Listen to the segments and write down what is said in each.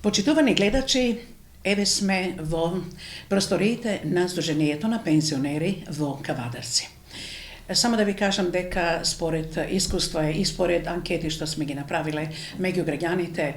Почитувани гледачи, еве сме во просториите на Сдруженијето на пензионери во Кавадарци. Само да ви кажам дека според искуства и според анкети што сме ги направиле меѓу граѓаните,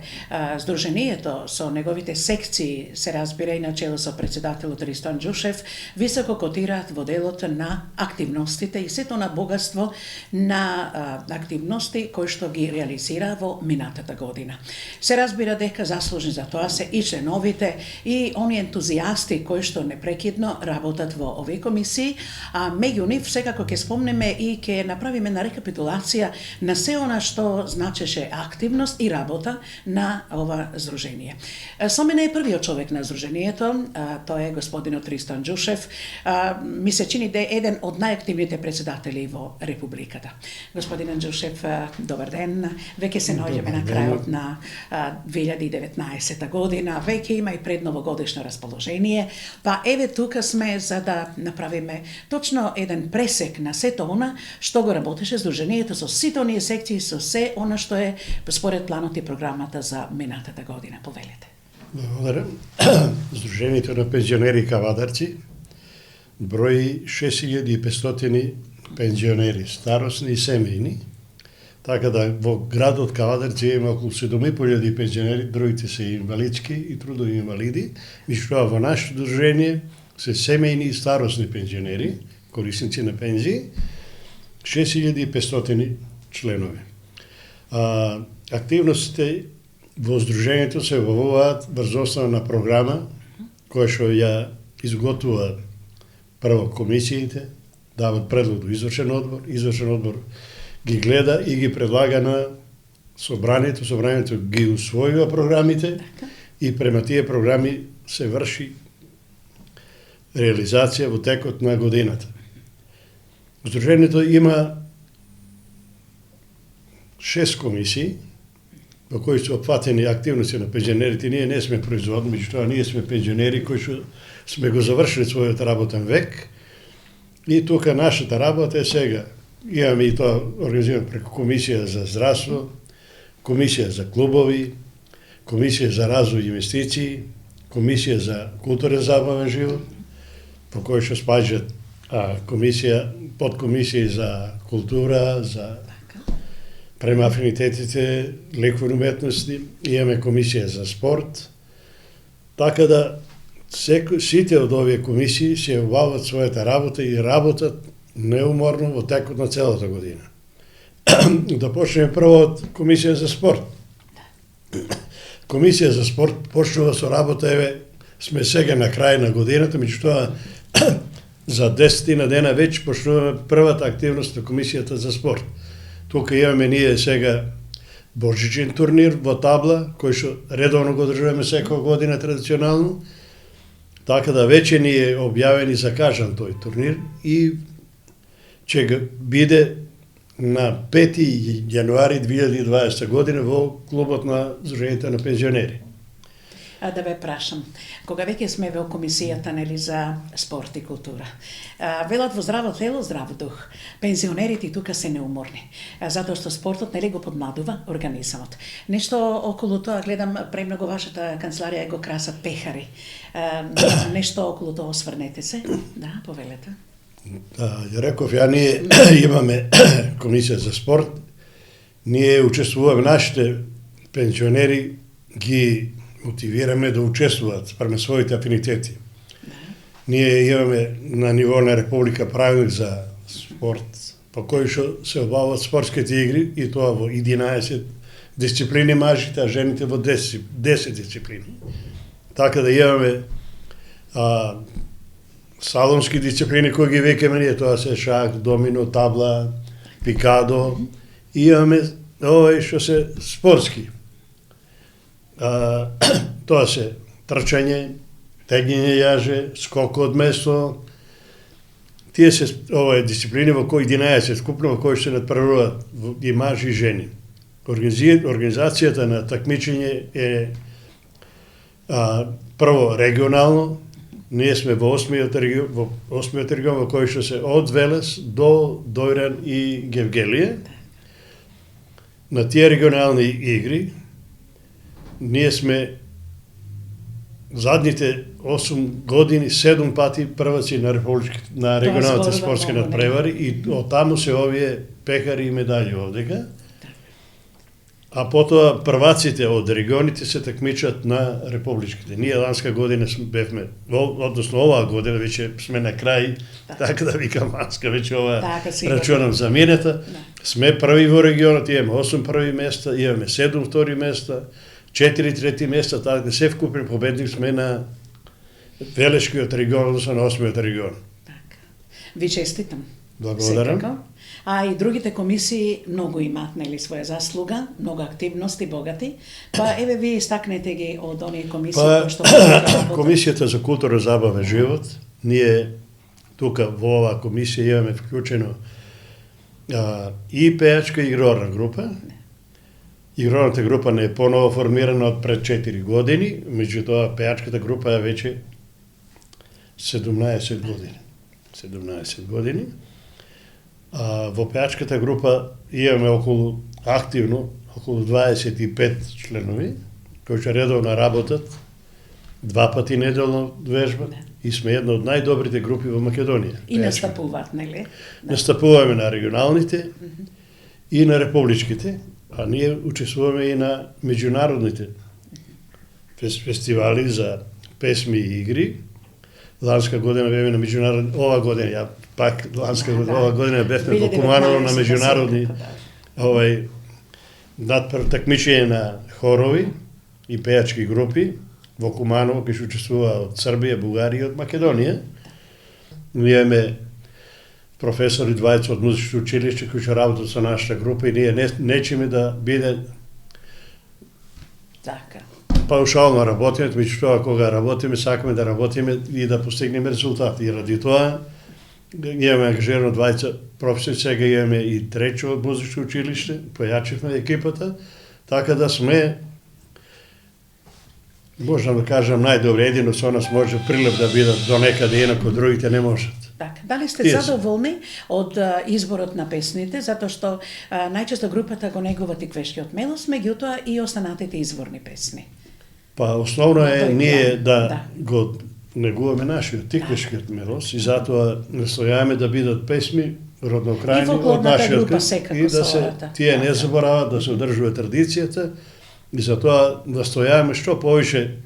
Сдруженијето со неговите секции, се разбира и начело со председателот Ристон Џушев, високо котираат во делот на активностите и сето на богатство на активности кои што ги реализира во минатата година. Се разбира дека заслужни за тоа се и членовите и они ентузијасти кои што непрекидно работат во овие комисии, а меѓу нив секако ќе спомнеме и ќе направиме на рекапитулација на се она што значеше активност и работа на ова здружение. Со мене е првиот човек на здружението, тој е господинот Ристон Џушев. Ми се чини да е еден од најактивните председатели во Републиката. Господин Џушев, добар ден. Веќе се наоѓаме на крајот на 2019 година, веќе има и предновогодишно расположение, па еве тука сме за да направиме точно еден пресек на сето она што го работеше Сдруженијето со сите оние секции, со се она што е според планот и програмата за минатата година. Повелете. Благодарам. Сдруженијето на пензионери Кавадарци брои 6500 пензионери, старосни и семејни. Така да во градот Кавадарци има околу 7500 пензионери, другите се инвалидски и трудови инвалиди, меѓутоа во нашето здружение се семејни и старосни пензионери, корисници на пензии, 6500 членови. Активностите во здружението се обавуваат врз основа на програма која што ја изготвува прво комисиите, дават предлог до извршен одбор ги гледа и ги предлага на собранието ги усвојува програмите и према тие програми се врши реализација во текот на годината. Сдружението има 6 комисии во кои се опфатени активности на пензионерите. Ние не сме производни, меѓутоа ние сме пензионери кои што сме го завршили својот работен век и тука нашата работа е сега. Имаме и тоа организирано преку Комисија за здравство, Комисија за клубови, Комисија за развој и инвестиции, Комисија за културен забавен живот, во кој што спаѓаат подкомисија за култура, за према афинитетите, лекови уметности, имаме комисија за спорт. Така да сите од овие комисии се обават својата работа и работат неуморно во текот на целата година. Да почнеме прво од комисија за спорт. Комисија за спорт почнува со работа, еве сме сега на крај на годината, меѓутоа за 10 дена веќе почнуваме првата активност на комисијата за спорт. Тука имаме ние сега божичен турнир во табла, кој што редовно го одржуваме секоја година традиционално, така да веќе ни е објавен и закажан тој турнир и ќе биде на 5 јануари 2020 година во клубот на Сдруженијето на пензионери. Да ве прашам, кога веќе сме во комисијата нели за спорт и култура, велат во здраво тело, здрав дух. Пензионерите тука се неуморни, затоа што спортот нели го подмладува организмот. Нешто околу тоа гледам, премногу вашата канцеларија го красат пехари. Нешто околу тоа осврнете се? Да, повелете. Ја реков, ние имаме комисија за спорт, ние учествуваме, нашите пензионери ги мотивираме да учествуваат спрема своите афинитети. Ние имаме на ниво на Република правилник за спорт, по кој што се обавуваат спортските игри и тоа во 11 дисциплини мажите, а жените во 10 дисциплини. Така да имаме салонски дисциплини кои ги викаме ние, тоа се шах, домино, табла, пикадо, и имаме овој што се спортски. Тоа се трчање, тегнење јаже, скок од место. Тие се овие дисциплини во кои 11 скупно во кои се надпреваруваат и мажи и жени. Организацијата на такмичење е прво регионално. Ние сме во 8-миот регион во кој што се од Велес до Дојран и Гевгелија. На тие регионални игри ние сме задните 8 години 7 пати прваци на на регионалните зборува спортски многу, надпревари и од таму се овие пекари и медали овдека. А потоа прваците од регионите се такмичат на републичките. Ние ланска година бевме, односно оваа година веќе сме на крај, така да викам ланска, веќе ова рачунам за мината. Сме први во регионот, имаме 8 први места, имаме 7 втори места, 4 трети места, така се вкупен победник сме на Велешкиот регион, односно на 8-миот регион. Така. Ви честитам. Благодарам. Секако. А и другите комисии многу имаат нели своја заслуга, многу активности, богати. Па еве вие истакнете ги од оние комисии кои што Комисијата за култура, забава, живот, ние тука во оваа комисија имаме вклучено и пејачка и игрорна група. Игрорната група не е поново формирана од пред 4 години, меѓутоа пејачката група е веќе 17 години. 17 години. Во пејачката група имаме околу 25 членови, кои што редовно работат, 2 пати неделно вежбат и сме една од најдобрите групи во Македонија. И настапуваат, нели? Настапуваме на регионалните и на републичките, а ние учествуваме и на меѓународните фестивали за песми и игри. Ланска година бевме на меѓународни, ова година ја пак ланска година, ова година бевме во Куманово на меѓународни такмичење на хорови и пејачки групи во Куманово, кои што учествува од Србија, Бугарија и од Македонија. Ние имаме професори двајца од музичко училиште кои што работат со нашата група и ние нечеме да биде така. Паушално работиме, меѓутоа кога работиме, сакаме да работиме и да постигнеме резултати. И ради тоа имаме ангажирано двајца професори, сега имаме и трето од музичко училиште, појачивме екипата, така да сме, можам да кажам, најдобри. Едино со нас може прилеп да бидат до некаде, инако другите не можат. Така, дали сте задоволни од изборот на песните, затоа што најчесто групата го негува тиквешкиот мелос, меѓутоа и останатите изворни песни? Па основно е ние да го негуваме нашиот тиквешкиот мелос и затоа настојаваме да бидат песми роднокрајни од нашиот крај и да се тие не заборават, да се одржува традицијата и затоа настојаваме што повеќе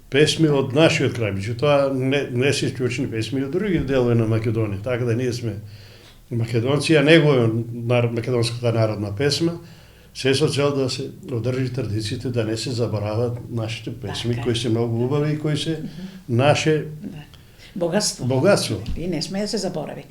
песми од нашиот крај, меѓутоа не се исклучени песми од други делови на Македонија, така да ние сме македонци, а негуваме македонската народна песма, се со цел да се одржи традициите, да не се заборават нашите песми, кои се многу убави и кои се наше богатство. И не сме да се заборави.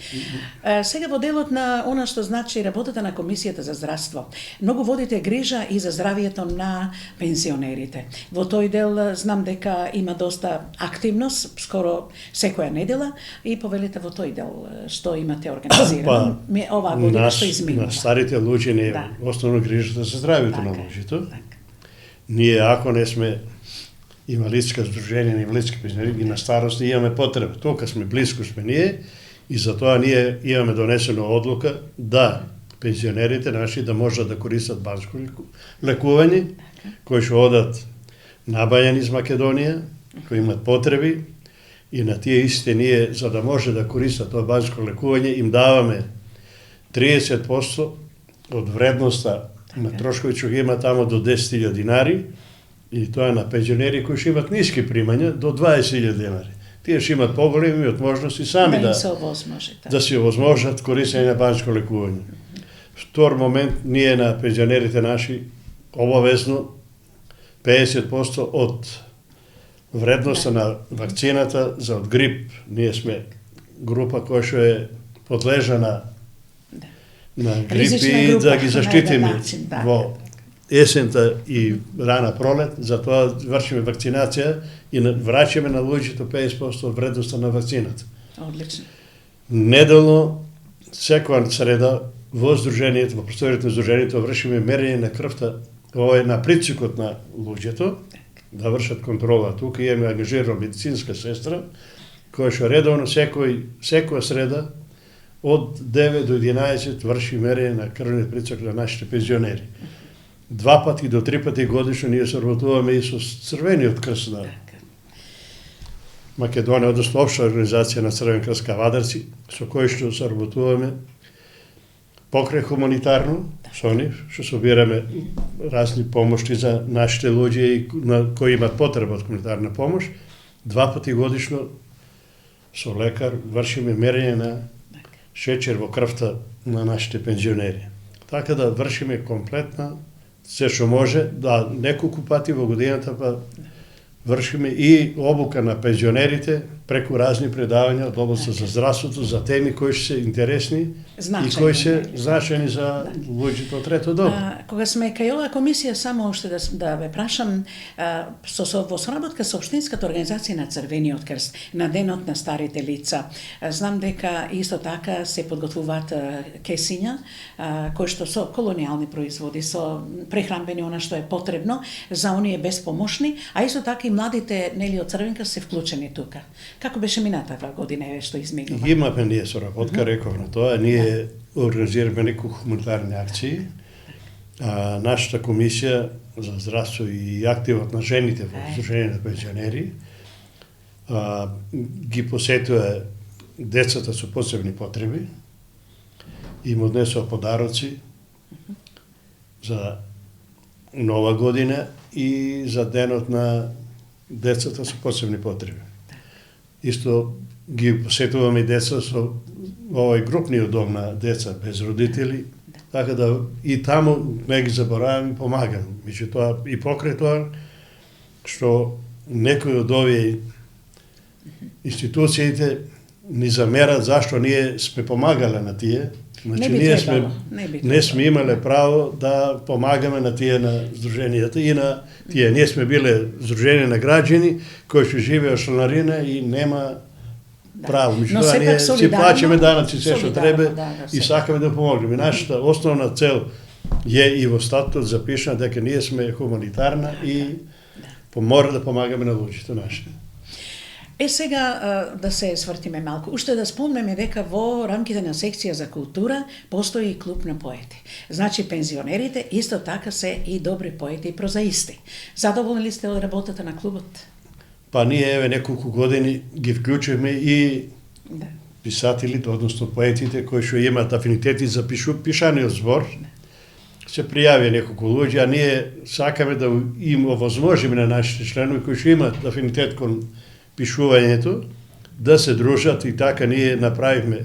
Сега во делот на она што значи работата на Комисијата за здравство, многу водите грижа и за здравието на пенсионерите. Во тој дел знам дека има доста активност, скоро секоја недела, и повелите во тој дел што имате организирано. Оваа година што изминува. На старите луѓе не е основно грижата за здравието на луѓето. Ние ако не сме инвалидска здружение на инвалидски пензионери и на старост имаме потреба. Тука сме, близко сме ние и затоа ние имаме донесено одлука да пензионерите наши да можат да користат банско лекување, кои што одат набајани из Македонија, кои имат потреби и на тие исти ние, за да може да користат тоа банско лекување, им даваме 30% од вредноста на трошкови што ги има тамо до 10.000 динари, и тоа е на пензионери кои што имат ниски примања до 20.000 динари. Тие што имат поголеми можности сами да се овозможат користење на банско лекување. Втор момент, ние на пензионерите наши обавезно 50% од вредноста на вакцината за од грип. Ние сме група која што е подлежа на грип и да ги заштитиме во есента и рана пролет, затоа вршиме вакцинација и враќаме на луѓето 50% од вредноста на вакцината. Одлично. Неделно, секоја среда, во здружението, во просториите на здружението, вршиме мерење на крвта, ова е на притисокот на луѓето, да вршат контрола. Тука имаме ангажирана медицинска сестра, која што редовно секоја среда од 9 до 11 врши мерење на крвниот притисок на нашите пензионери. 2 пати до 3 пати годишно ние соработуваме и со Црвениот крст Македонија, односно општа организација на Црвен крст Кавадарци, со кој што соработуваме покрај хуманитарно, со нив, што собираме разни помошти за нашите луѓе кои имат потреба од хуманитарна помош. 2 пати годишно со лекар вршиме мерење на шеќер во крвта на нашите пензионери. Така да вршиме комплетна се што може, да неколку пати во годината па вршиме и обука на пензионерите преку разни предавања од областа за здравството, за теми кои се интересни и кои се значени за луѓето од трето доба. Кога сме кај оваа комисија, само уште да ве прашам, во соработка со Општинската организација на Црвениот крст, на Денот на старите лица, знам дека исто така се подготвуваат кесиња, кои што со колонијални производи, со прехранбени она што е потребно за оние безпомошни, а исто така и младите нели од Црвен крст се вклучени тука. Како беше мината таа година, што изминува? Имаме ние соработка, реков на тоа, ние организираме неколку хуманитарни акции. Нашата комисија за здравство и активот на жените во Сдружение на пензионери ги посетува децата со посебни потреби, им однесува подароци за Нова година и за денот на децата со посебни потреби. Исто ги посетуваме и деца со овој групниот дом на деца без родители, така да и таму не ги забораваме, помагаме. Меѓутоа и покрај тоа што некои од овие институциите ни замерат зашто ние сме помагале на тие. Значи ние не сме имале право да помагаме на тие на здруженијата и на тие. Ние сме биле здружение на граѓани кои што живеат чланарина и нема право. Меѓутоа ние си плаќаме данъци се што треба и сакаме да помогнеме. Нашата основна цел е и во статутот запишана дека ние сме хуманитарна и мора да помагаме на луѓето нашите. Сега да се свртиме малку. Уште да спомнеме дека во рамките на секција за култура постои и клуб на поети. Значи пензионерите исто така се и добри поети и прозаисти. Задоволни ли сте од работата на клубот? Па ние еве неколку години ги вклучивме и писателите, односно поетите кои што имаат афинитети за пишаниот збор. Се пријави неколку луѓе, а ние сакаме да им овозможиме на нашите членови кои што имаат афинитет кон пишувањето, да се дружат и така ние направивме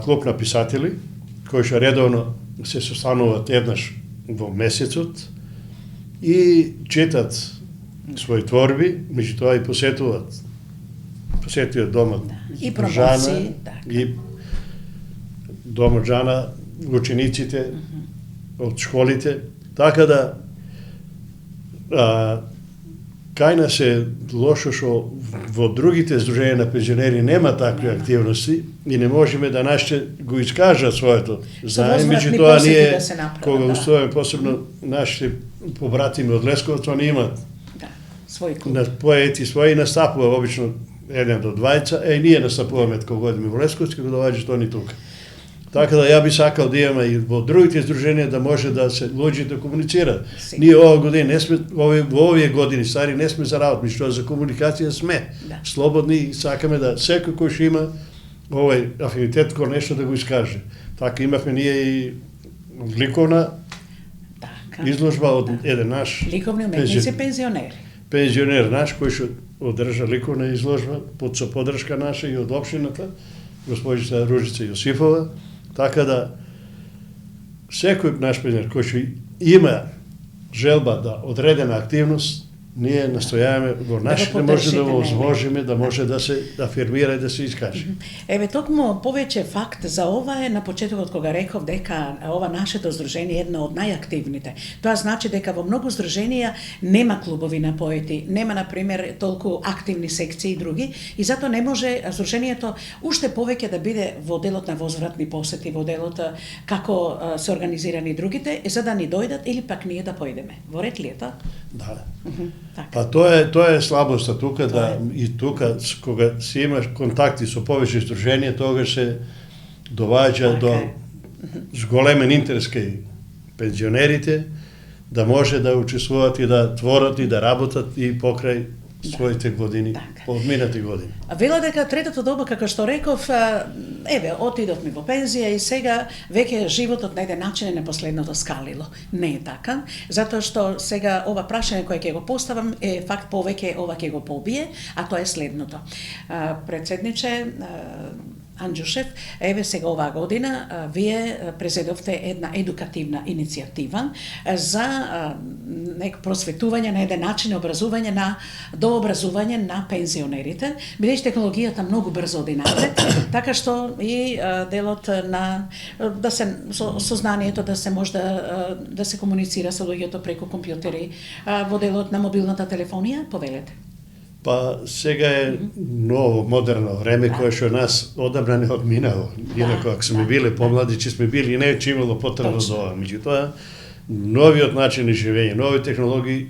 клуб на писатели, кои што редовно се состануваат еднаш во месецот и четат своји творби, меѓутоа и посетуваат домот и промоции, и домот Жана, учениците од школите, така да кај нас е лошо што во другите здруженија на пензионери нема такви активности и не можеме да нашите го искажат своето знаење, меѓутоа ние кога устојаме посебно нашите побратими од Лесковец, они имат на поети своји настапува обично 1 до 2, ние настапуваме кога одиме во Лесковец, кога доаѓаат они тука. Така да ја би сакал да имаме и во другите здруженија да може да се луѓето комуницираат. Ние оваа година не сме во овие години стари не сме за работа, што за комуникација сме слободни и сакаме да секој кој што има овој афинитет кон нешто да го искаже. Така имавме ние и ликовна изложба од еден наш ликовни уметници пензионери. Пензионер наш кој што одржа ликовна изложба под со поддршка наша и од општината, госпоđica Ружица Јосифова, така да секој наш пензионер кој што има желба да одредена активност, ние настојаваме во нашите може да го возможиме, да може да се афирмира и да се искаже. Еве токму повеќе факт за ова е на почетокот кога реков дека ова нашето здружение е едно од најактивните. Тоа значи дека во многу здруженија нема клубови на поети, нема на пример толку активни секции и други и затоа не може здружението уште повеќе да биде во делот на возвратни посети, во делот како се организирани другите, за да ни дојдат или пак ние да поидеме. Во ред ли е тоа? Да. Па тоа е слабоста тука да и тука кога се имаш контакти со повеќе здруженија, тогаш се доваѓа до зголемен интерес кај пензионерите да може да учествуваат и да творат и да работат и покрај своите години, одминати години. Вела дека третото доба, како што реков, еве, отидовме во пензија и сега веќе животот на еден начин е непоследното скалило. Не е така, затоа што сега ова прашање кое ќе го поставам е факт повеќе ова ќе го побие, а тоа е следното. Председниче Анџушев, еве сега оваа година вие презедовте една едукативна иницијатива за просветување на еден начин образување на дообразување на пензионерите, бидејќи технологијата многу брзо оди напред, така што и делот на да се сознанието да се може да се комуницира со луѓето преку компјутери во делот на мобилната телефонија, повелете. Па сега е ново, модерно време, кое што нас одамна не одминало. Инако, ако сме били помлади, че сме били, не е че имало потребно за ова. Меѓутоа, новиот начин на живење, нови технологии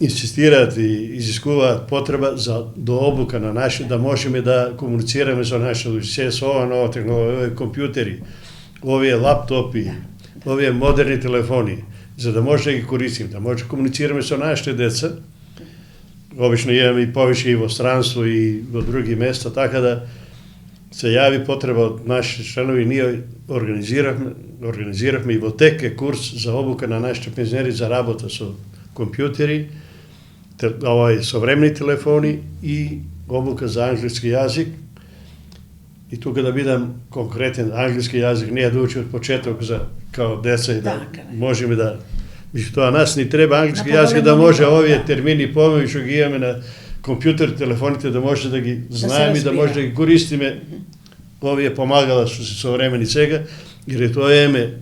инсистираат и изискуваат потреба за дообука на наши, да можеме да комуницираме со наши луѓе. Се со ова нова технологија, овие компјутери, овие лаптопи, овие модерни телефони, за да може да ги користиме, да може да комуницираме со нашите деца. Обично имаме и повеќе и во странство и во други места, така да се јави потреба од нашите членови. Ние организиравме и во тек курс за обука на нашите пензионери за работа со компјутери, современи телефони и обука за англиски јазик. И тука да бидам конкретен, англиски јазик не е да учи од почеток за као деца и да можеме да. Тоа нас ни треба англиски јазик да може овие термини помови што ги имаме на компјутер, телефоните да може да ги знаеме и да може да ги користиме. Овие помагала што се современи сега, jer тоа имаме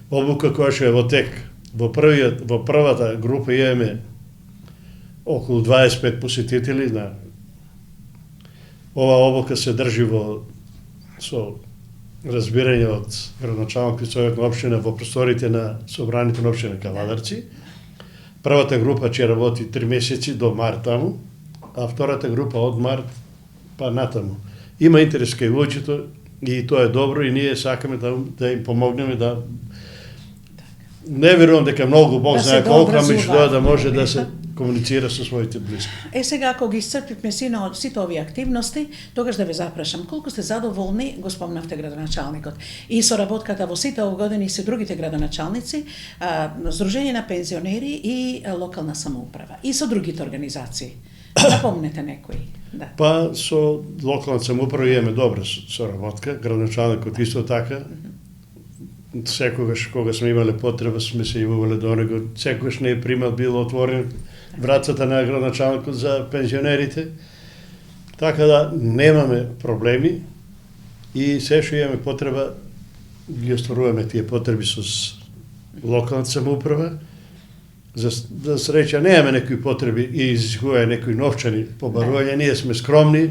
обука која што е во тек. Во првата група имаме околу 25 посетители. Ова обука се држи со разбирање од градоначалникот Советот на општина во просториите на собранието на општина Кавадарци. Првата група ќе работи 3 месеци до март таму, а втората група од март па натаму. Има интерес кај луѓето и тоа е добро и ние сакаме да им помогнеме да не верувам дека многу Бог знае колку, меѓутоа да може да се комуницира со своите блиски. Сега, ако ги исцрпивме сите овие активности, тогаш да ве запрашам, колку сте задоволни, го спомнавте градоначалникот, и соработката во сите овие години со другите градоначалници, Сдружение на пензионери и локална самоуправа, и со другите организации. Напомнете некои. Да. Па со локална самоуправа имаме добра соработка, градоначалникот исто така. Секогаш кога сме имале потреба сме се јавувале до него, секогаш не е примал било отворен вратата на градоначалникот за пензионерите. Така да немаме проблеми и се што имаме потреба ги остваруваме тие потреби со локалната самоуправа. За среќа немаме некои потреби и изискување некои новчани побарувања. Ние сме скромни,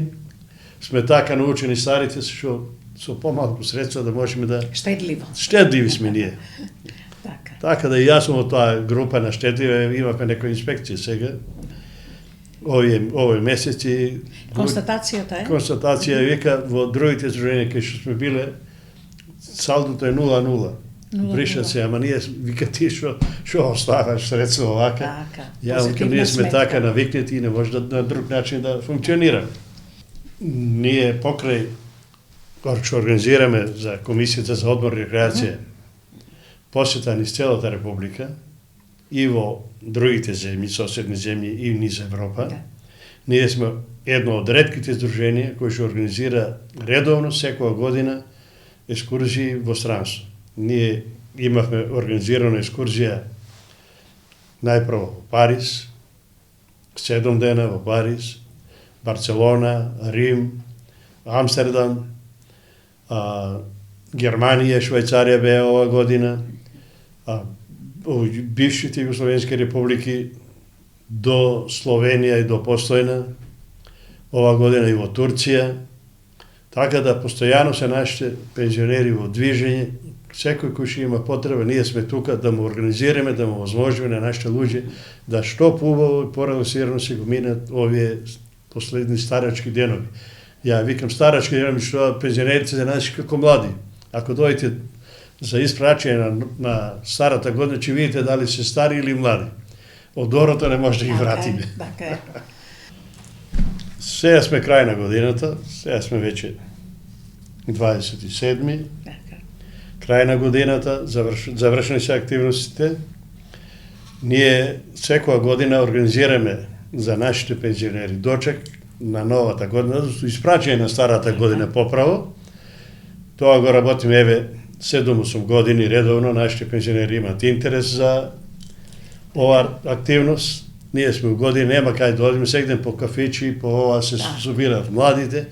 сме така научени старите што со помалку средства да можеме да... Штедливи сме ние. Така да и јас сум од тоа група на штедливи, имавме некои инспекции сега. Овој месеци... Констатацијата е? Констатација вика во другите здруженија кај што сме биле, салдото е 0-0. Бришат се, ама ние вика ти што оставаш средства овака. Ја викам, ние сме така навикнети и не може на друг начин да функционираме. Ние покрај што организираме за Комисијата за одмор и рекреација, посета низ целата Република и во другите земји, соседни земји и низ Европа. Ние сме едно од ретките здруженија кои што организира редовно секоја година екскурзии во странство. Ние имавме организирана екскурзија најпрво во Париз, 7 дена во Париз, Барселона, Рим, Амстердам, Германија, Швајцарија беа ова година, бившите југословенски републики до Словенија и до Постојна, ова година и во Турција. Така да постојано се нашите пензионери во движење, секој кој што има потреба, ние сме тука да му организираме, да му возможиме на нашите луѓе да што поубаво и порелаксирано се го минат овие последни старачки денови. Ја викам старачки денови, што пензионерите се наши како млади. Ако дојдете за испраќање на старата година, ќе видите дали се стари или млади. одорото не може да ги вратиме. Така е. Сега сме крај на годината, сега сме веќе 27-ми, Така. крај на годината, завршени се активностите. Ние секоја година организираме за нашите пензионери дочек на новата година, испраќање на старата година поправо. Тоа го работиме еве 7-8 години редовно, нашите пензионери имаат интерес за ова активност. Ние сме у години, нема кај да одиме, сегден по кафичи, по ова се собираат младите,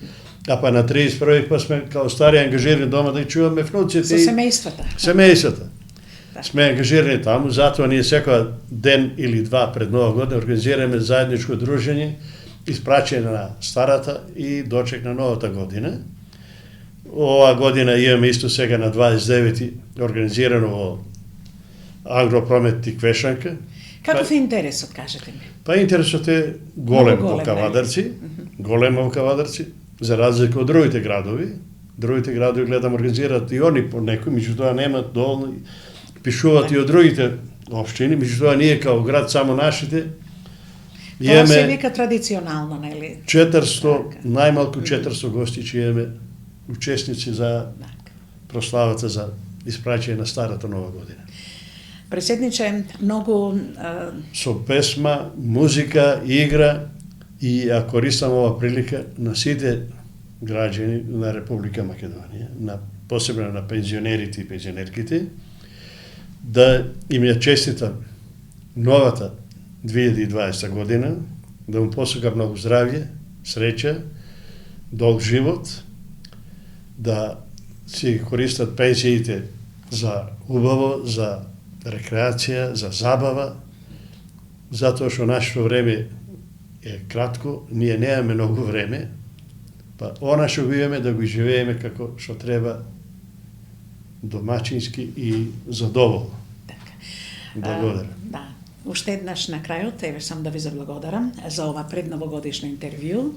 а па на 31 па сме као стари ангажирани дома да ги чуваме внуците. Со семејствата. Семејствата. Да. Сме ангажирани таму, затоа ние секој ден или два пред Нова година организираме заедничко дружење, испраќање на старата и дочек на новата година. Ова година имаме исто сега на 29-ти организирано во Агропромет и Квешанка. Каков е интересот, кажете ми? Па интересот е голем Многу во голем, Кавадарци, голем во Кавадарци, за разлика од другите градови. Другите градови гледам организираат и они по некои, меѓутоа немаат доволно, пишуваат и од другите општини, меѓутоа ние као град само нашите Тоа се имаме вика традиционално, нели? 400, најмалку 400 гости, че имаме учесници за прославата за испраќање на старата нова година. Преседниче, многу Со песма, музика, игра и ја користам ова прилика на сите граѓани на Република Македонија, посебно на пензионерите и пензионерките, да им ја честитам новата 2020 година, да му посакам многу здравје, среќа, долг живот, да си користат пенсиите за убаво, за рекреација, за забава, затоа што нашето време е кратко, ние немаме многу време, па она што го имаме да го живееме како што треба, домачински и задоволно. така. Благодарам. Да. Уште еднаш на крајот, еве сам да ви заблагодарам за ова предновогодишно интервју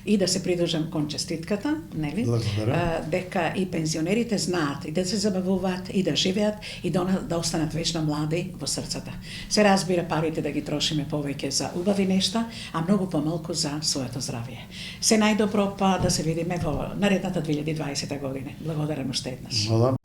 и да се придружам кон честитката, нели? Благодарам. Дека и пензионерите знаат и да се забавуваат и да живеат и да останат вечно млади во срцата. Се разбира парите да ги трошиме повеќе за убави нешта, а многу помалку за своето здравје. Се најдобро, па да се видиме во наредната 2020 година. Благодарам уште еднаш. Мала.